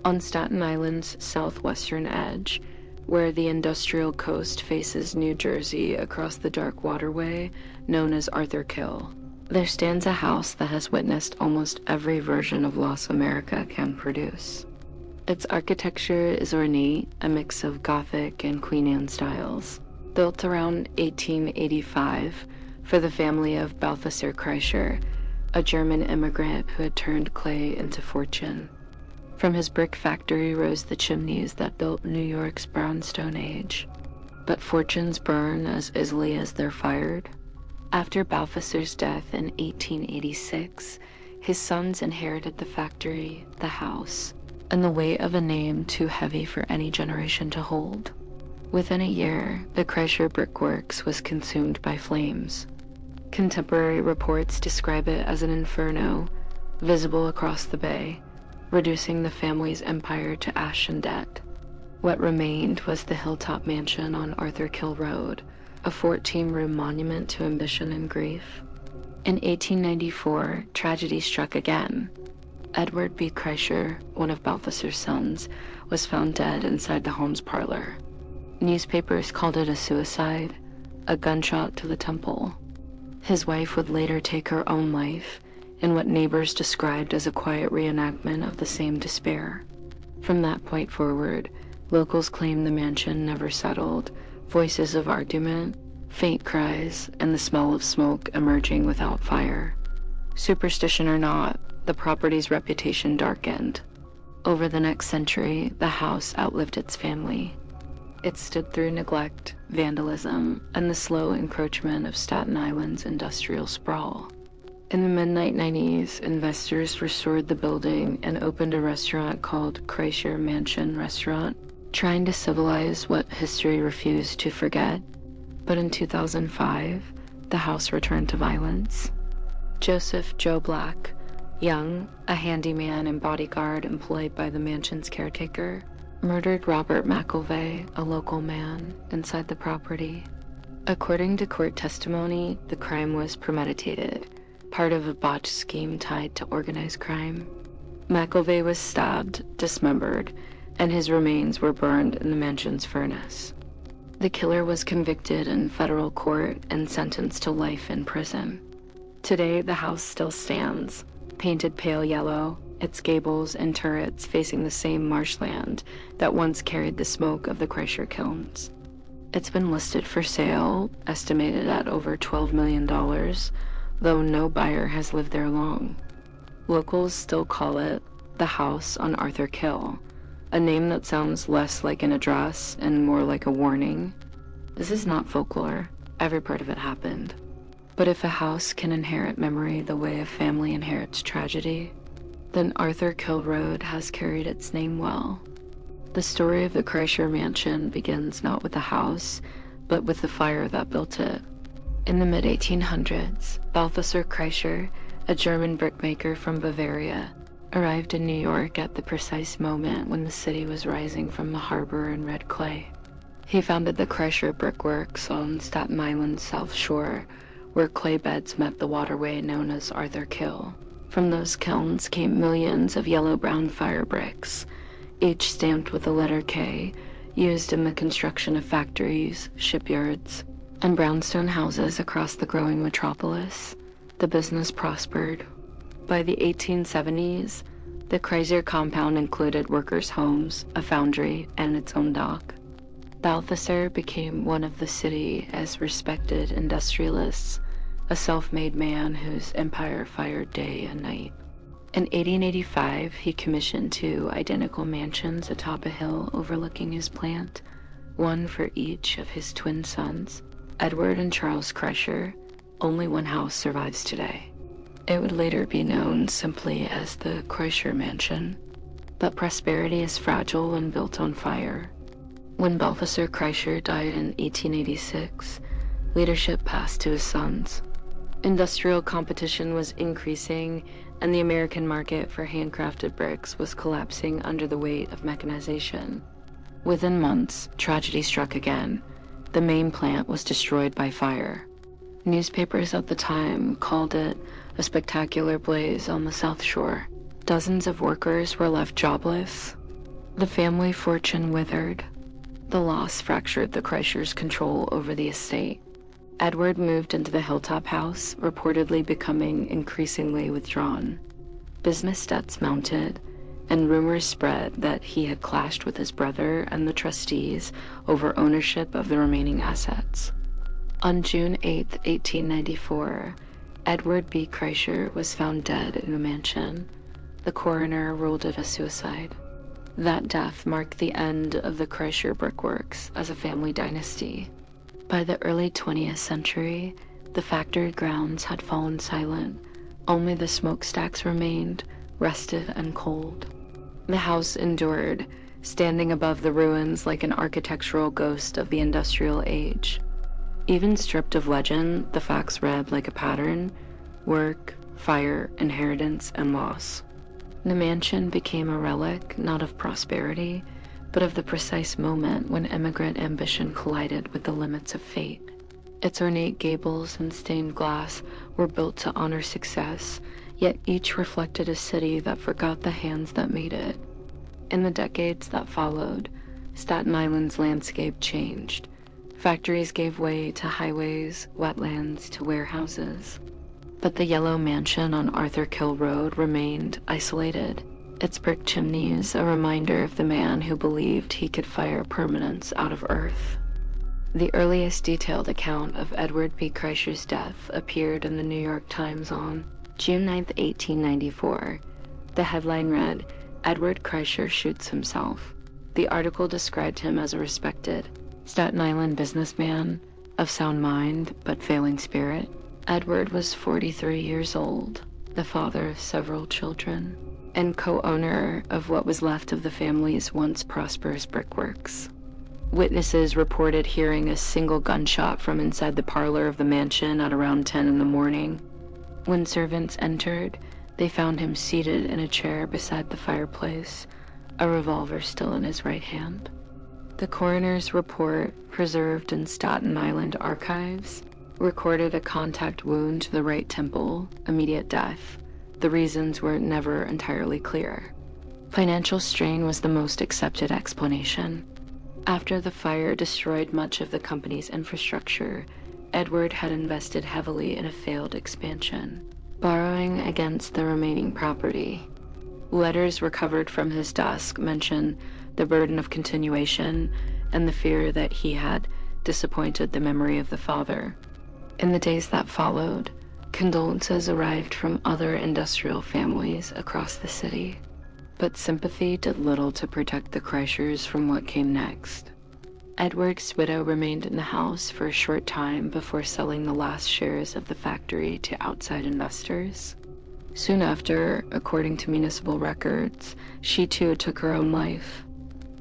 On Staten Island's southwestern edge, where the industrial coast faces New Jersey across the dark waterway known as Arthur Kill, there stands a house that has witnessed almost every version of loss America can produce. Its architecture is ornate, a mix of Gothic and Queen Anne styles. Built around 1885 for the family of Balthasar Kreischer, a German immigrant who had turned clay into fortune. From his brick factory rose the chimneys that built New York's brownstone age. But fortunes burn as easily as they're fired. After Balthasar's death in 1886, his sons inherited the factory, the house, and the weight of a name too heavy for any generation to hold. Within a year, the Kreischer brickworks was consumed by flames. Contemporary reports describe it as an inferno, visible across the bay, reducing the family's empire to ash and debt. What remained was the hilltop mansion on Arthur Kill Road, a 14-room monument to ambition and grief. In 1894, tragedy struck again. Edward B. Kreischer, one of Balthasar's sons, was found dead inside the home's parlor. Newspapers called it a suicide, a gunshot to the temple. His wife would later take her own life, in what neighbors described as a quiet reenactment of the same despair. From that point forward, locals claimed the mansion never settled, voices of argument, faint cries, and the smell of smoke emerging without fire. Superstition or not, the property's reputation darkened. Over the next century, the house outlived its family. It stood through neglect, vandalism, and the slow encroachment of Staten Island's industrial sprawl. In the mid-1990s, investors restored the building and opened a restaurant called Kreischer Mansion Restaurant, trying to civilize what history refused to forget. But in 2005, the house returned to violence. Joseph Joe Black, young, a handyman and bodyguard employed by the mansion's caretaker, murdered Robert McIlvey, a local man, inside the property. According to court testimony, the crime was premeditated, part of a botched scheme tied to organized crime. McIlvey was stabbed, dismembered, and his remains were burned in the mansion's furnace. The killer was convicted in federal court and sentenced to life in prison. Today, the house still stands, painted pale yellow, its gables and turrets facing the same marshland that once carried the smoke of the Kreischer kilns. It's been listed for sale, estimated at over $12 million, though no buyer has lived there long. Locals still call it the house on Arthur Kill, a name that sounds less like an address and more like a warning. This is not folklore. Every part of it happened. But if a house can inherit memory the way a family inherits tragedy, then Arthur Kill Road has carried its name well. The story of the Kreischer Mansion begins not with the house, but with the fire that built it. In the mid-1800s, Balthasar Kreischer, a German brickmaker from Bavaria, arrived in New York at the precise moment when the city was rising from the harbor in red clay. He founded the Kreischer Brickworks on Staten Island's South Shore, where clay beds met the waterway known as Arthur Kill. From those kilns came millions of yellow-brown fire bricks, each stamped with the letter K, used in the construction of factories, shipyards, and brownstone houses across the growing metropolis. The business prospered. By the 1870s, the Kreischer compound included workers' homes, a foundry, and its own dock. Balthasar became one of the city as respected industrialists, a self-made man whose empire fired day and night. In 1885, he commissioned 2 identical mansions atop a hill overlooking his plant, one for each of his twin sons, Edward and Charles Kreischer. Only one house survives today. It would later be known simply as the Kreischer Mansion, but prosperity is fragile when built on fire. When Balthasar Kreischer died in 1886, leadership passed to his sons. Industrial competition was increasing, and the American market for handcrafted bricks was collapsing under the weight of mechanization. Within months, tragedy struck again. The main plant was destroyed by fire. Newspapers at the time called it a spectacular blaze on the South Shore. Dozens of workers were left jobless. The family fortune withered. The loss fractured the Kreischers' control over the estate. Edward moved into the hilltop house, reportedly becoming increasingly withdrawn. Business debts mounted, and rumors spread that he had clashed with his brother and the trustees over ownership of the remaining assets. On June 8, 1894, Edward B. Kreischer was found dead in a mansion. The coroner ruled it a suicide. That death marked the end of the Kreischer Brickworks as a family dynasty. By the early 20th century, the factory grounds had fallen silent. Only the smokestacks remained, rested and cold. The house endured, standing above the ruins like an architectural ghost of the industrial age. Even stripped of legend, the facts read like a pattern: work, fire, inheritance, and loss. The mansion became a relic not of prosperity, but of the precise moment when immigrant ambition collided with the limits of fate. Its ornate gables and stained glass were built to honor success, yet each reflected a city that forgot the hands that made it. In the decades that followed, Staten Island's landscape changed. Factories gave way to highways, wetlands, to warehouses. But the yellow mansion on Arthur Kill Road remained isolated, its brick chimneys a reminder of the man who believed he could fire permanence out of earth. The earliest detailed account of Edward B. Kreischer's death appeared in the New York Times on June 9, 1894. The headline read, "Edward Kreischer shoots himself." The article described him as a respected Staten Island businessman of sound mind but failing spirit. Edward was 43 years old, the father of several children, and co-owner of what was left of the family's once prosperous brickworks. Witnesses reported hearing a single gunshot from inside the parlor of the mansion at around 10 in the morning. When servants entered, they found him seated in a chair beside the fireplace, a revolver still in his right hand. The coroner's report, preserved in Staten Island archives, recorded a contact wound to the right temple, immediate death. The reasons were never entirely clear. Financial strain was the most accepted explanation. After the fire destroyed much of the company's infrastructure, Edward had invested heavily in a failed expansion, borrowing against the remaining property. Letters recovered from his desk mention the burden of continuation and the fear that he had disappointed the memory of the father. In the days that followed, condolences arrived from other industrial families across the city, but sympathy did little to protect the Kreischers from what came next. Edward's widow remained in the house for a short time before selling the last shares of the factory to outside investors. Soon after, according to municipal records, she too took her own life.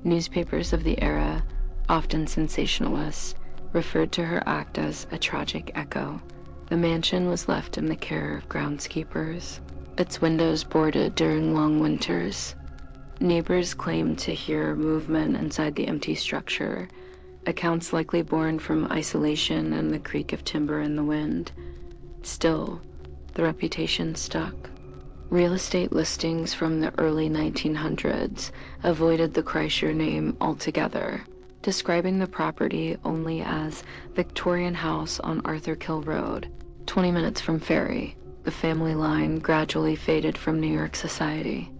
Newspapers of the era, often sensationalists, referred to her act as a tragic echo. The mansion was left in the care of groundskeepers, its windows boarded during long winters. Neighbors claimed to hear movement inside the empty structure, accounts likely born from isolation and the creak of timber in the wind. Still, the reputation stuck. Real estate listings from the early 1900s avoided the Kreischer name altogether, describing the property only as Victorian House on Arthur Kill Road, 20 minutes from Ferry. The family line gradually faded from New York society.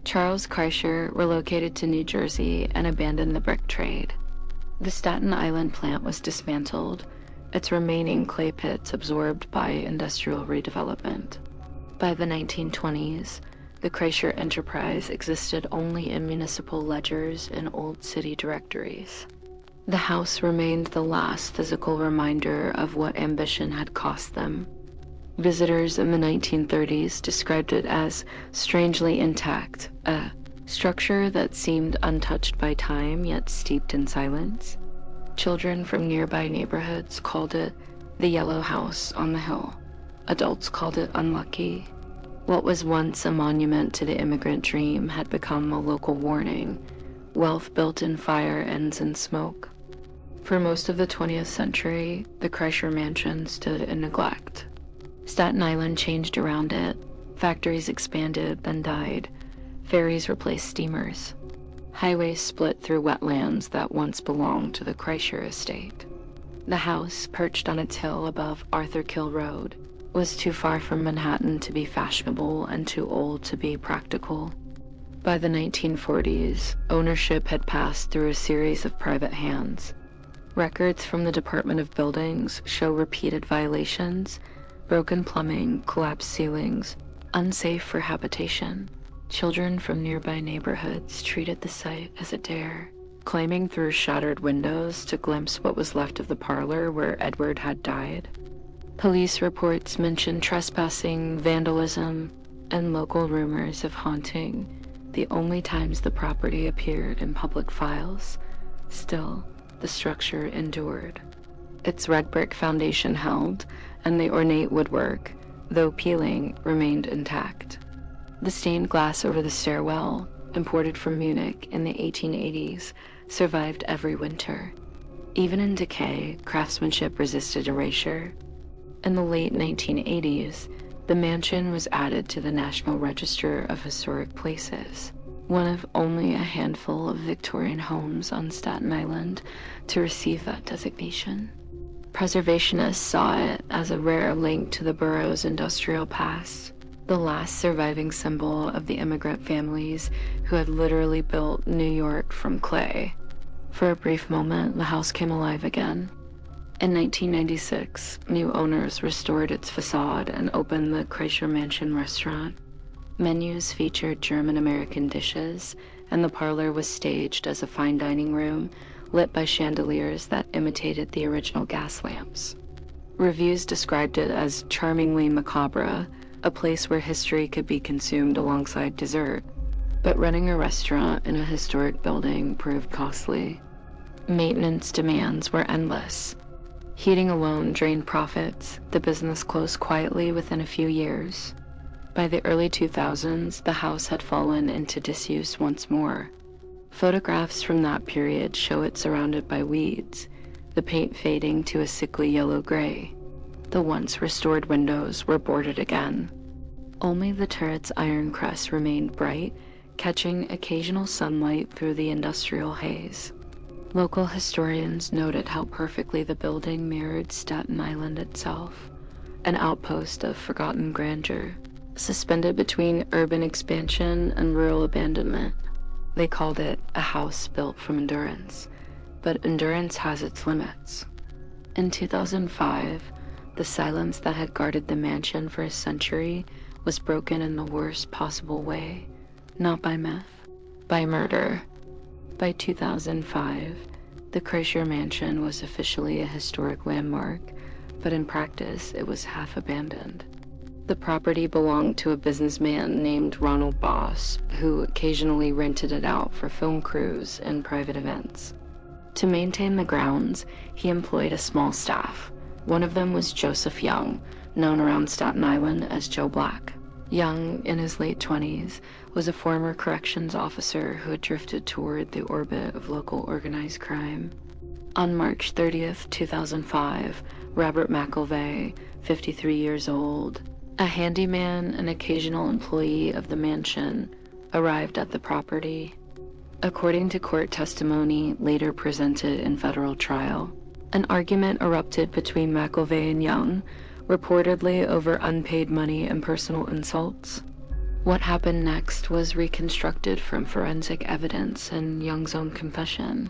Charles Kreischer relocated to New Jersey and abandoned the brick trade. The Staten Island plant was dismantled, its remaining clay pits absorbed by industrial redevelopment. By the 1920s, the Kreischer enterprise existed only in municipal ledgers and old city directories. The house remained the last physical reminder of what ambition had cost them. Visitors in the 1930s described it as strangely intact, a structure that seemed untouched by time yet steeped in silence. Children from nearby neighborhoods called it the Yellow House on the Hill. Adults called it unlucky. What was once a monument to the immigrant dream had become a local warning. Wealth built in fire ends in smoke. For most of the 20th century, the Kreischer Mansion stood in neglect. Staten Island changed around it, Factories expanded, then died. Ferries replaced steamers. Highways split through wetlands that once belonged to the Kreischer estate. The house, perched on its hill above Arthur Kill Road, was too far from Manhattan to be fashionable and too old to be practical. By the 1940s, ownership had passed through a series of private hands. Records from the Department of Buildings show repeated violations, broken plumbing, collapsed ceilings, unsafe for habitation. Children from nearby neighborhoods treated the site as a dare, claiming through shattered windows to glimpse what was left of the parlor where Edward had died. Police reports mentioned trespassing, vandalism, and local rumors of haunting, the only times the property appeared in public files. Still, the structure endured. Its red brick foundation held, and the ornate woodwork, though peeling, remained intact. The stained glass over the stairwell, imported from Munich in the 1880s, survived every winter. Even in decay, craftsmanship resisted erasure. In the late 1980s, the mansion was added to the National Register of Historic Places, one of only a handful of Victorian homes on Staten Island to receive that designation. Preservationists saw it as a rare link to the borough's industrial past, the last surviving symbol of the immigrant families who had literally built New York from clay. For a brief moment, the house came alive again. In 1996, new owners restored its facade and opened the Kreischer Mansion restaurant. Menus featured German-American dishes, and the parlor was staged as a fine dining room lit by chandeliers that imitated the original gas lamps. Reviews described it as charmingly macabre, a place where history could be consumed alongside dessert. But running a restaurant in a historic building proved costly. Maintenance demands were endless. Heating alone drained profits. The business closed quietly within a few years. By the early 2000s, the house had fallen into disuse once more. Photographs from that period show it surrounded by weeds, the paint fading to a sickly yellow-gray. The once restored windows were boarded again. Only the turret's iron crest remained bright, catching occasional sunlight through the industrial haze. Local historians noted how perfectly the building mirrored Staten Island itself, an outpost of forgotten grandeur, suspended between urban expansion and rural abandonment. They called it a house built from endurance, but endurance has its limits. In 2005, the silence that had guarded the mansion for a century was broken in the worst possible way, not by myth, by murder. By 2005, the Kreischer Mansion was officially a historic landmark, but in practice it was half abandoned. The property belonged to a businessman named Ronald Boss, who occasionally rented it out for film crews and private events. To maintain the grounds, he employed a small staff. One of them was Joseph Young, known around Staten Island as Joe Black. Young, in his late 20s, was a former corrections officer who had drifted toward the orbit of local organized crime. On March 30th, 2005, Robert McElvey, 53 years old, a handyman and occasional employee of the mansion, arrived at the property. According to court testimony later presented in federal trial, an argument erupted between McElvey and Young, reportedly over unpaid money and personal insults. What happened next was reconstructed from forensic evidence and Young's own confession.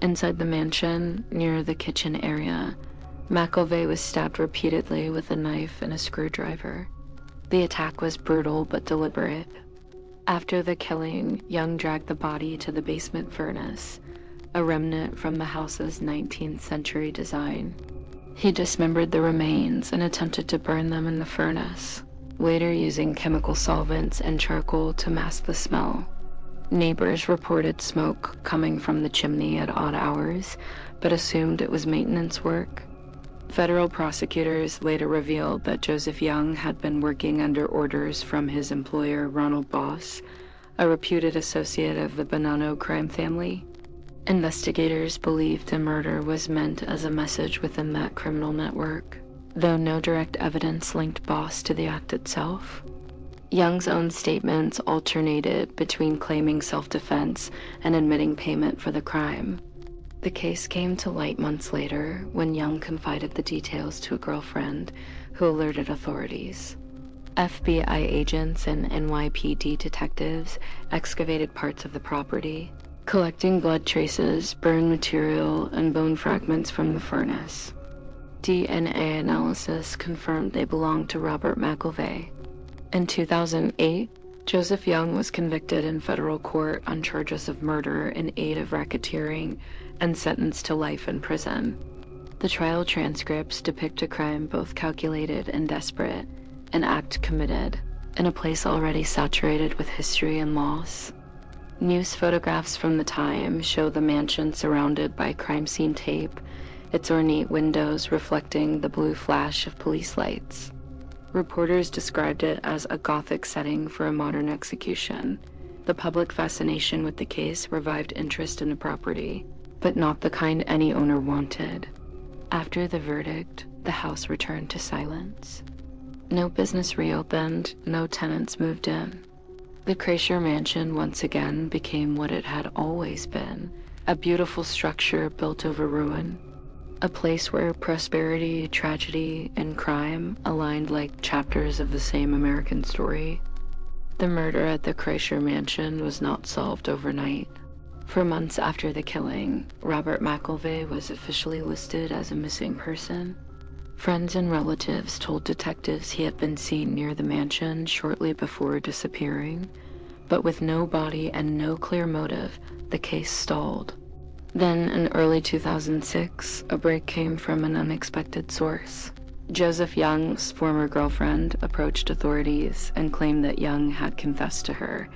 Inside the mansion, near the kitchen area, McElvey was stabbed repeatedly with a knife and a screwdriver. The attack was brutal but deliberate. After the killing, Young dragged the body to the basement furnace, a remnant from the house's 19th century design. He dismembered the remains and attempted to burn them in the furnace, later using chemical solvents and charcoal to mask the smell. Neighbors reported smoke coming from the chimney at odd hours, but assumed it was maintenance work. Federal prosecutors later revealed that Joseph Young had been working under orders from his employer, Ronald Boss, a reputed associate of the Bonanno crime family. Investigators believed the murder was meant as a message within that criminal network, though no direct evidence linked Boss to the act itself. Young's own statements alternated between claiming self-defense and admitting payment for the crime. The case came to light months later when Young confided the details to a girlfriend who alerted authorities. FBI agents and NYPD detectives excavated parts of the property, collecting blood traces, burn material, and bone fragments from the furnace. DNA analysis confirmed they belonged to Robert McIlvey. In 2008, Joseph Young was convicted in federal court on charges of murder in aid of racketeering and sentenced to life in prison. The trial transcripts depict a crime both calculated and desperate, an act committed in a place already saturated with history and loss. News photographs from the time show the mansion surrounded by crime scene tape, its ornate windows reflecting the blue flash of police lights. Reporters described it as a Gothic setting for a modern execution. The public fascination with the case revived interest in the property, but not the kind any owner wanted. After the verdict, the house returned to silence. No business reopened, no tenants moved in. The Kreischer Mansion once again became what it had always been, a beautiful structure built over ruin. A place where prosperity, tragedy, and crime aligned like chapters of the same American story. The murder at the Kreischer Mansion was not solved overnight. For months after the killing, Robert McIlvey was officially listed as a missing person. Friends and relatives told detectives he had been seen near the mansion shortly before disappearing, but with no body and no clear motive, the case stalled. Then, in early 2006, a break came from an unexpected source. Joseph Young's former girlfriend approached authorities and claimed that Young had confessed to her,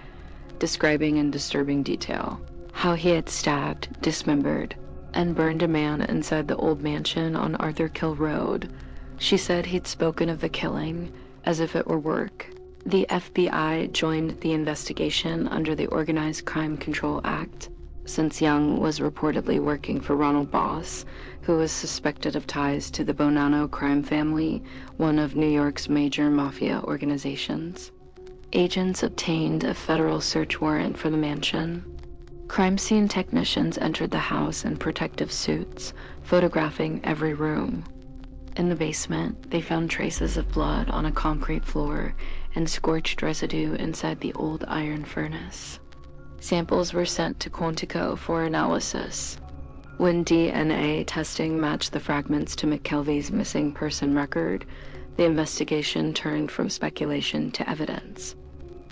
describing in disturbing detail how he had stabbed, dismembered, and burned a man inside the old mansion on Arthur Kill Road. She said he'd spoken of the killing as if it were work. The FBI joined the investigation under the Organized Crime Control Act, since Young was reportedly working for Ronald Boss, who was suspected of ties to the Bonanno crime family, one of New York's major mafia organizations. Agents obtained a federal search warrant for the mansion. Crime scene technicians entered the house in protective suits, photographing every room. In the basement, they found traces of blood on a concrete floor and scorched residue inside the old iron furnace. Samples were sent to Quantico for analysis. When DNA testing matched the fragments to McKelvey's missing person record, the investigation turned from speculation to evidence.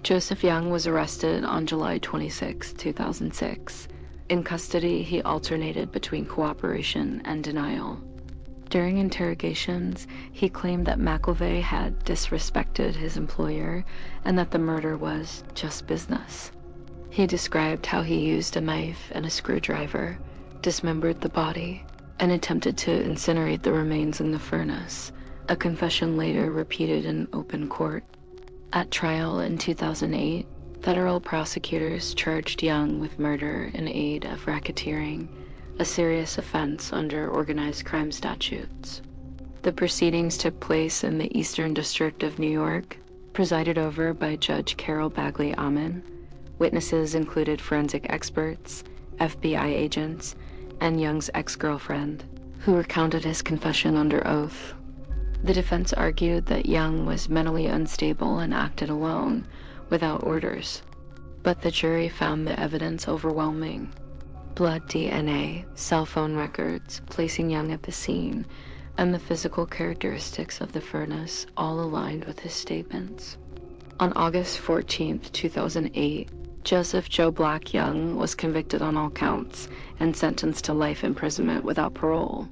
Joseph Young was arrested on July 26, 2006. In custody, he alternated between cooperation and denial. During interrogations, he claimed that McIlvey had disrespected his employer and that the murder was just business. He described how he used a knife and a screwdriver, dismembered the body, and attempted to incinerate the remains in the furnace, a confession later repeated in open court. At trial in 2008, federal prosecutors charged Young with murder in aid of racketeering, a serious offense under organized crime statutes. The proceedings took place in the Eastern District of New York, presided over by Judge Carol Bagley Amin. Witnesses included forensic experts, FBI agents, and Young's ex-girlfriend, who recounted his confession under oath. The defense argued that Young was mentally unstable and acted alone, without orders, but the jury found the evidence overwhelming. Blood DNA, cell phone records placing Young at the scene, and the physical characteristics of the furnace all aligned with his statements. On August 14, 2008, Joseph Joe Black Young was convicted on all counts and sentenced to life imprisonment without parole.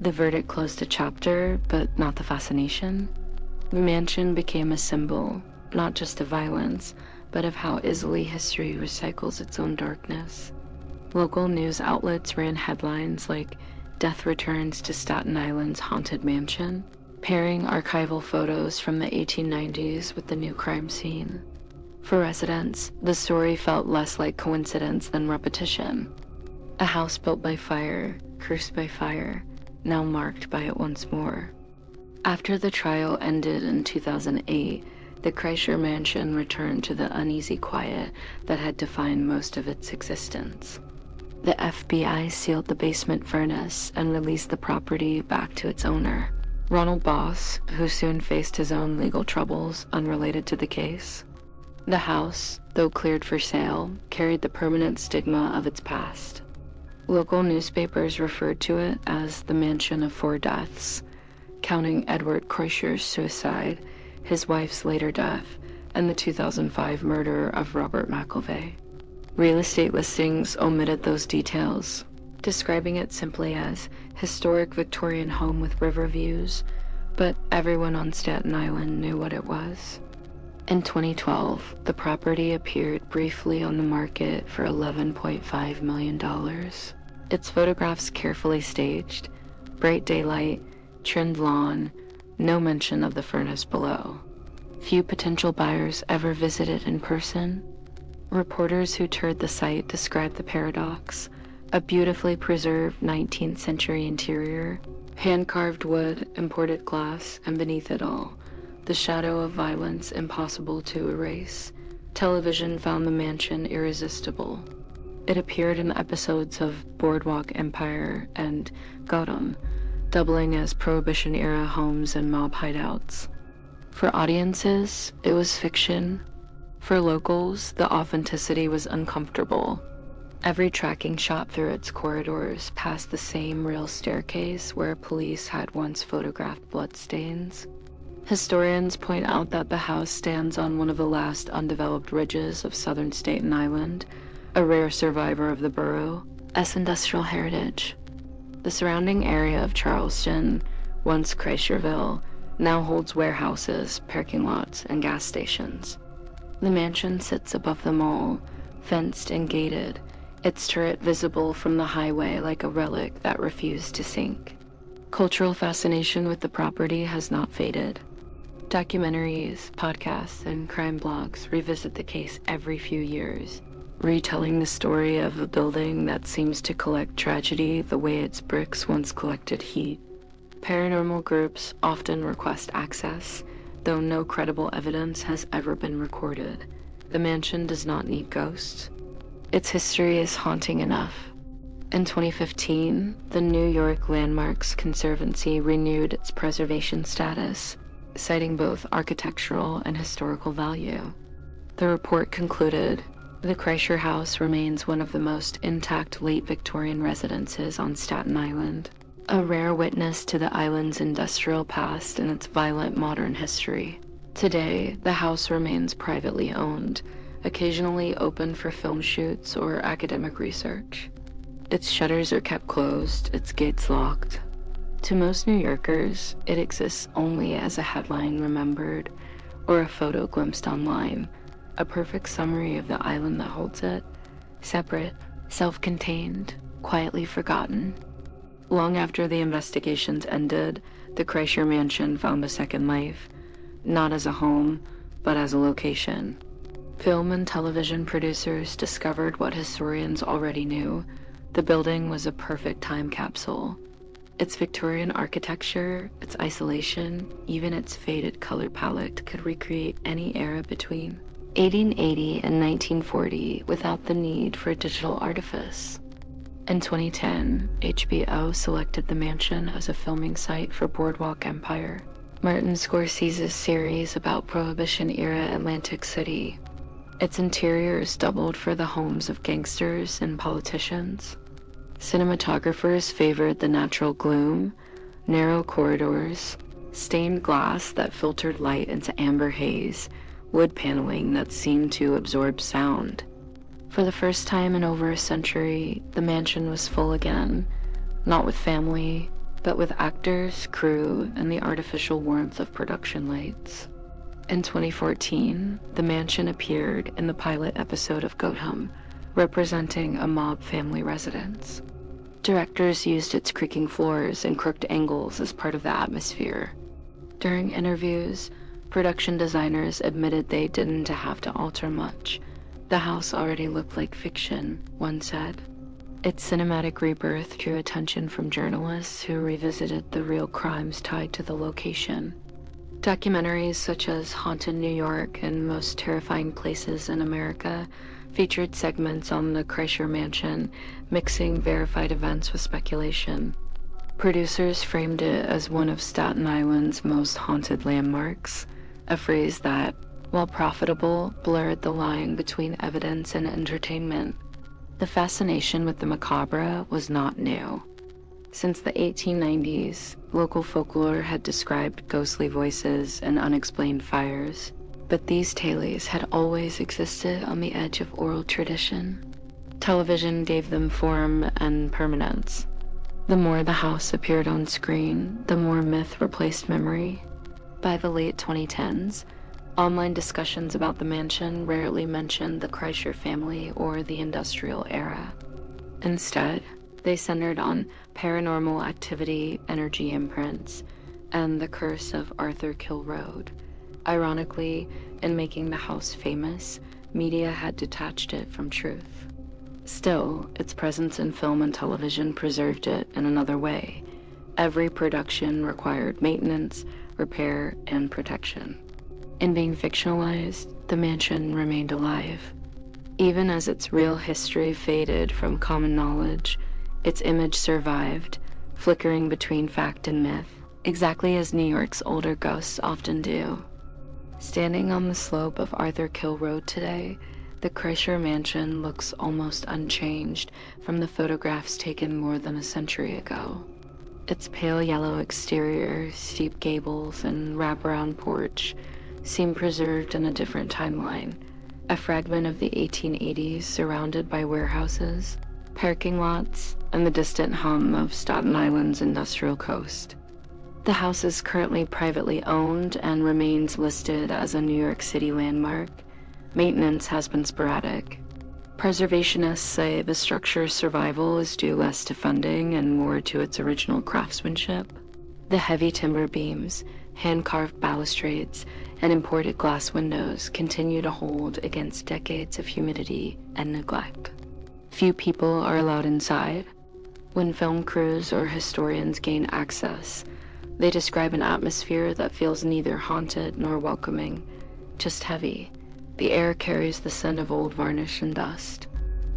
The verdict closed a chapter, but not the fascination. The mansion became a symbol, not just of violence, but of how easily history recycles its own darkness. Local news outlets ran headlines like "Death Returns to Staten Island's Haunted Mansion," pairing archival photos from the 1890s with the new crime scene. For residents, the story felt less like coincidence than repetition. A house built by fire, cursed by fire, now marked by it once more. After the trial ended in 2008, the Kreischer Mansion returned to the uneasy quiet that had defined most of its existence. The FBI sealed the basement furnace and released the property back to its owner, Ronald Boss, who soon faced his own legal troubles unrelated to the case. The house, though cleared for sale, carried the permanent stigma of its past. Local newspapers referred to it as the Mansion of Four Deaths, counting Edward Kreischer's suicide, his wife's later death, and the 2005 murder of Robert McIlvey. Real estate listings omitted those details, describing it simply as historic Victorian home with river views, but everyone on Staten Island knew what it was. In 2012, the property appeared briefly on the market for $11.5 million. Its photographs carefully staged, bright daylight, trimmed lawn, no mention of the furnace below. Few potential buyers ever visited in person. Reporters who toured the site described the paradox: a beautifully preserved 19th century interior, hand-carved wood, imported glass, and beneath it all, the shadow of violence impossible to erase. Television found the mansion irresistible. It appeared in episodes of Boardwalk Empire and Gotham, doubling as Prohibition-era homes and mob hideouts. For audiences, it was fiction. For locals, the authenticity was uncomfortable. Every tracking shot through its corridors passed the same rail staircase where police had once photographed bloodstains. Historians point out that the house stands on one of the last undeveloped ridges of southern Staten Island, a rare survivor of the borough, as industrial heritage. The surrounding area of Charleston, once Kreischerville, now holds warehouses, parking lots, and gas stations. The mansion sits above them all, fenced and gated, its turret visible from the highway like a relic that refused to sink. Cultural fascination with the property has not faded. Documentaries, podcasts, and crime blogs revisit the case every few years, retelling the story of a building that seems to collect tragedy the way its bricks once collected heat. Paranormal groups often request access, though no credible evidence has ever been recorded. The mansion does not need ghosts. Its history is haunting enough. In 2015, the New York Landmarks Conservancy renewed its preservation status, citing both architectural and historical value. The report concluded, the Kreischer House remains one of the most intact late Victorian residences on Staten Island, a rare witness to the island's industrial past and its violent modern history. Today, the house remains privately owned, occasionally open for film shoots or academic research. Its shutters are kept closed, its gates locked. To most New Yorkers, it exists only as a headline remembered or a photo glimpsed online, a perfect summary of the island that holds it, separate, self-contained, quietly forgotten. Long after the investigations ended, the Kreischer Mansion found a second life, not as a home, but as a location. Film and television producers discovered what historians already knew. The building was a perfect time capsule. Its Victorian architecture, its isolation, even its faded color palette could recreate any era between 1880 and 1940 without the need for digital artifice. In 2010, HBO selected the mansion as a filming site for Boardwalk Empire, Martin Scorsese's series about Prohibition-era Atlantic City. Its interiors doubled for the homes of gangsters and politicians. Cinematographers favored the natural gloom, narrow corridors, stained glass that filtered light into amber haze, wood paneling that seemed to absorb sound. For the first time in over a century, the mansion was full again, not with family, but with actors, crew, and the artificial warmth of production lights. In 2014, the mansion appeared in the pilot episode of Gotham, representing a mob family residence. Directors used its creaking floors and crooked angles as part of the atmosphere. During interviews, production designers admitted they didn't have to alter much. The house already looked like fiction, one said. Its cinematic rebirth drew attention from journalists who revisited the real crimes tied to the location. Documentaries such as Haunted New York and Most Terrifying Places in America featured segments on the Kreischer Mansion, mixing verified events with speculation. Producers framed it as one of Staten Island's most haunted landmarks, a phrase that, while profitable, blurred the line between evidence and entertainment. The fascination with the macabre was not new. Since the 1890s, local folklore had described ghostly voices and unexplained fires, but these tales had always existed on the edge of oral tradition. Television gave them form and permanence. The more the house appeared on screen, the more myth replaced memory. By the late 2010s, online discussions about the mansion rarely mentioned the Kreischer family or the industrial era. Instead, they centered on paranormal activity, energy imprints, and the curse of Arthur Kill Road. Ironically, in making the house famous, media had detached it from truth. Still, its presence in film and television preserved it in another way. Every production required maintenance, repair, and protection. In being fictionalized, the mansion remained alive. Even as its real history faded from common knowledge, its image survived, flickering between fact and myth, exactly as New York's older ghosts often do. Standing on the slope of Arthur Kill Road today, the Kreischer Mansion looks almost unchanged from the photographs taken more than a century ago. Its pale yellow exterior, steep gables, and wraparound porch seem preserved in a different timeline, a fragment of the 1880s surrounded by warehouses, parking lots, and the distant hum of Staten Island's industrial coast. The house is currently privately owned and remains listed as a New York City landmark. Maintenance has been sporadic. Preservationists say the structure's survival is due less to funding and more to its original craftsmanship. The heavy timber beams, hand-carved balustrades, and imported glass windows continue to hold against decades of humidity and neglect. Few people are allowed inside. When film crews or historians gain access, they describe an atmosphere that feels neither haunted nor welcoming, just heavy. The air carries the scent of old varnish and dust.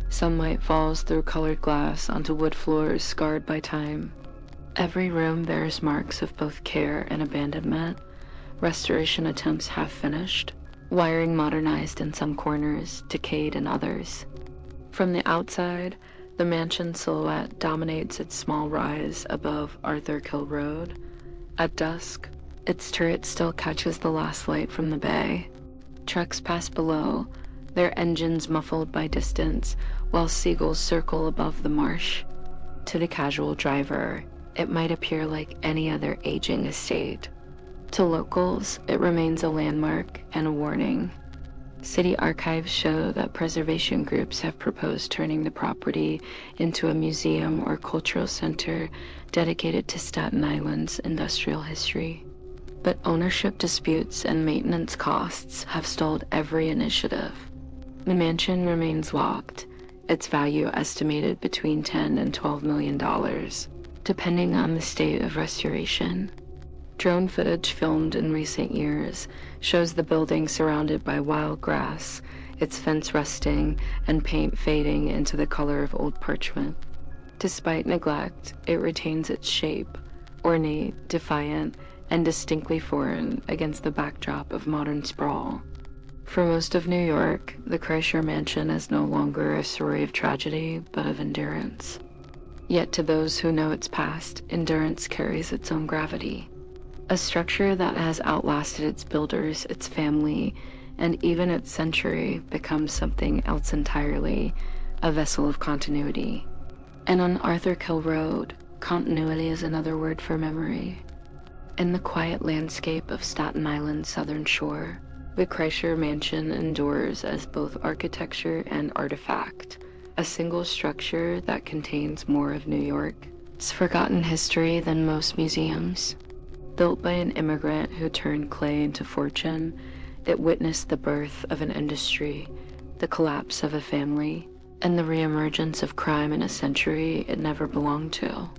Sunlight falls through colored glass onto wood floors scarred by time. Every room bears marks of both care and abandonment, restoration attempts half finished, wiring modernized in some corners, decayed in others. From the outside, the mansion silhouette dominates its small rise above Arthur Kill Road. At dusk, its turret still catches the last light from the bay. Trucks pass below, their engines muffled by distance, while seagulls circle above the marsh. To the casual driver, it might appear like any other aging estate. To locals, it remains a landmark and a warning. City archives show that preservation groups have proposed turning the property into a museum or cultural center dedicated to Staten Island's industrial history. But ownership disputes and maintenance costs have stalled every initiative. The mansion remains locked, its value estimated between $10 and $12 million, depending on the state of restoration. Drone footage filmed in recent years shows the building surrounded by wild grass, its fence rusting, and paint fading into the color of old parchment. Despite neglect, it retains its shape, ornate, defiant, and distinctly foreign against the backdrop of modern sprawl. For most of New York, the Kreischer Mansion is no longer a story of tragedy, but of endurance. Yet to those who know its past, endurance carries its own gravity. A structure that has outlasted its builders, its family, and even its century becomes something else entirely, a vessel of continuity. And on Arthur Kill Road, continuity is another word for memory. In the quiet landscape of Staten Island's southern shore, the Kreischer Mansion endures as both architecture and artifact, a single structure that contains more of New York's forgotten history than most museums. Built by an immigrant who turned clay into fortune, it witnessed the birth of an industry, the collapse of a family, and the reemergence of crime in a century it never belonged to.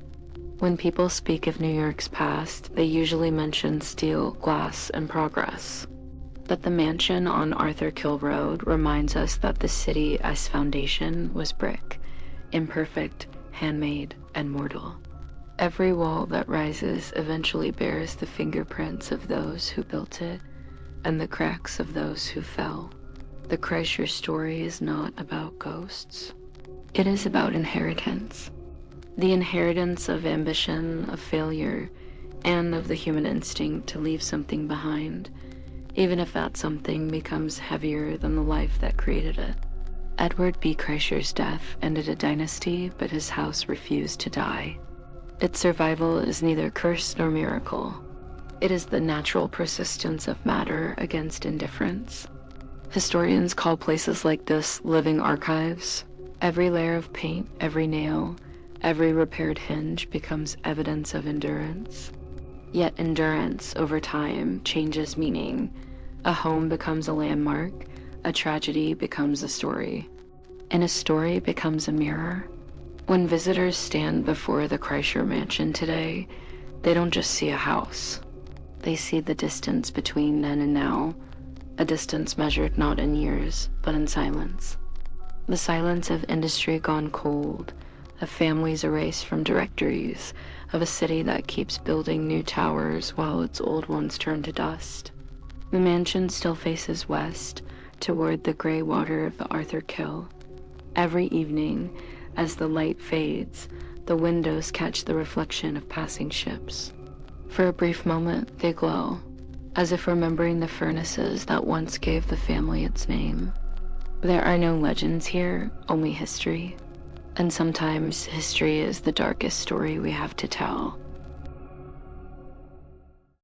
When people speak of New York's past, they usually mention steel, glass, and progress. But the mansion on Arthur Kill Road reminds us that the city as foundation was brick, imperfect, handmade, and mortal. Every wall that rises eventually bears the fingerprints of those who built it and the cracks of those who fell. The Kreischer story is not about ghosts. It is about inheritance. The inheritance of ambition, of failure, and of the human instinct to leave something behind, even if that something becomes heavier than the life that created it. Edward B. Kreischer's death ended a dynasty, but his house refused to die. Its survival is neither curse nor miracle. It is the natural persistence of matter against indifference. Historians call places like this living archives. Every layer of paint, every nail, every repaired hinge becomes evidence of endurance. Yet endurance, over time, changes meaning. A home becomes a landmark, a tragedy becomes a story, and a story becomes a mirror. When visitors stand before the Kreischer Mansion today, they don't just see a house. They see the distance between then and now, a distance measured not in years, but in silence. The silence of industry gone cold, of families erased from directories, of a city that keeps building new towers while its old ones turn to dust. The mansion still faces west, toward the gray water of the Arthur Kill. Every evening, as the light fades, the windows catch the reflection of passing ships. For a brief moment, they glow, as if remembering the furnaces that once gave the family its name. There are no legends here, only history. And sometimes history is the darkest story we have to tell.